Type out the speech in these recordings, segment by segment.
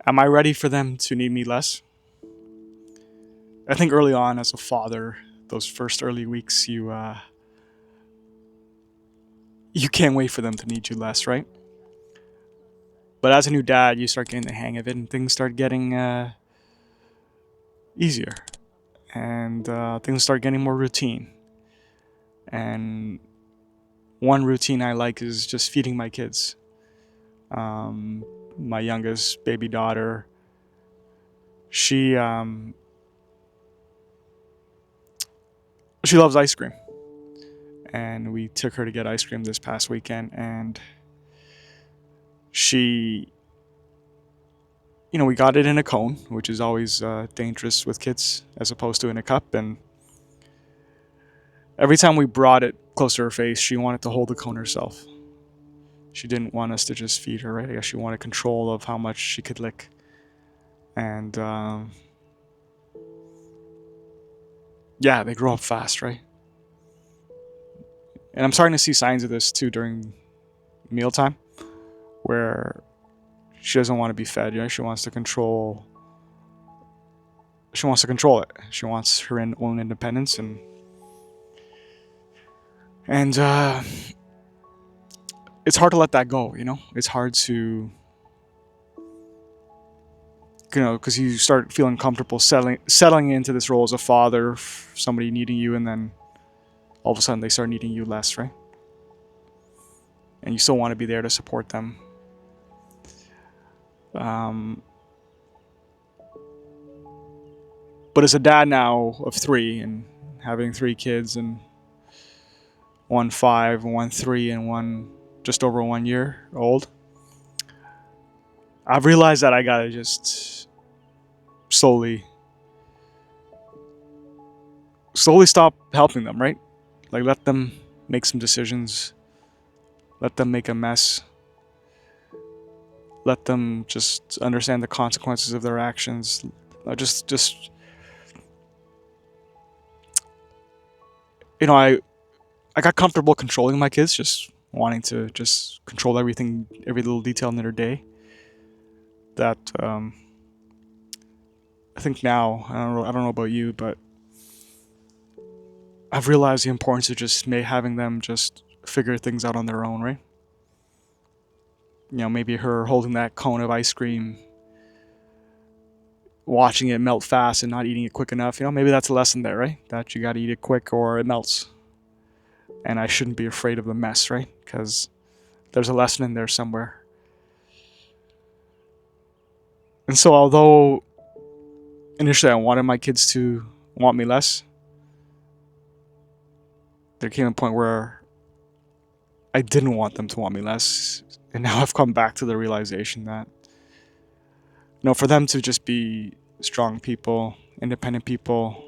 Am I ready for them to need me less? I think early on as a father, those first early weeks, you can't wait for them to need you less, right? But as a new dad, you start getting the hang of it, and things start getting easier, and things start getting more routine. And one routine I like is just feeding my kids. Um, my youngest baby daughter, she she loves ice cream, and we took her to get ice cream this past weekend, and she, we got it in a cone, which is always dangerous with kids as opposed to in a cup. And every time we brought it close to her face, she wanted to hold the cone herself. She didn't want us to just feed her, right? I guess she wanted control of how much she could lick. And yeah, they grow up fast, right? And I'm starting to see signs of this too during mealtime, where she doesn't want to be fed. She wants to control. She wants to control it. She wants her own independence, and it's hard to let that go. It's hard to, because you start feeling comfortable settling into this role as a father, somebody needing you, and then all of a sudden they start needing you less, right? And you still want to be there to support them. Um, but as a dad now of three, and having three kids, and one 5, one 3, and one just over 1 year old, I've realized that I gotta just slowly, slowly stop helping them, right? Like, let them make some decisions, let them make a mess, let them just understand the consequences of their actions. Just I got comfortable controlling my kids, just wanting to just control everything, every little detail in their day. That I think now, I don't know about you, but I've realized the importance of just having them just figure things out on their own, right? Maybe her holding that cone of ice cream, watching it melt fast and not eating it quick enough. Maybe that's a lesson there, right? That you got to eat it quick or it melts. And I shouldn't be afraid of the mess, right? Because there's a lesson in there somewhere. And so, although initially I wanted my kids to want me less, there came a point where I didn't want them to want me less. And now I've come back to the realization that, for them to just be strong people, independent people,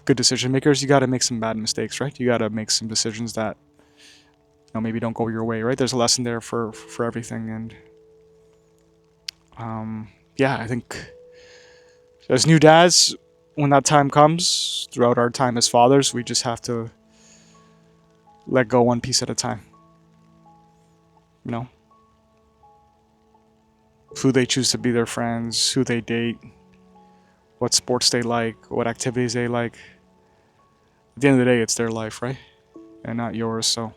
good decision makers, you got to make some bad mistakes, right? You got to make some decisions that, maybe don't go your way, right? There's a lesson there for everything. And yeah, I think as new dads, when that time comes, throughout our time as fathers, we just have to let go one piece at a time. You know, who they choose to be their friends, who they date, what sports they like, what activities they like. At the end of the day, it's their life, right? And not yours. So,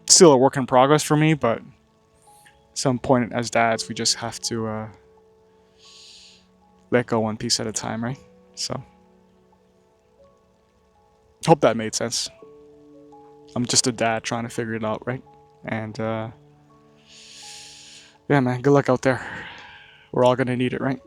still a work in progress for me, but at some point as dads, we just have to let go one piece at a time, right? So, hope that made sense. I'm just a dad trying to figure it out, right? And yeah, man, good luck out there. We're all gonna need it, right?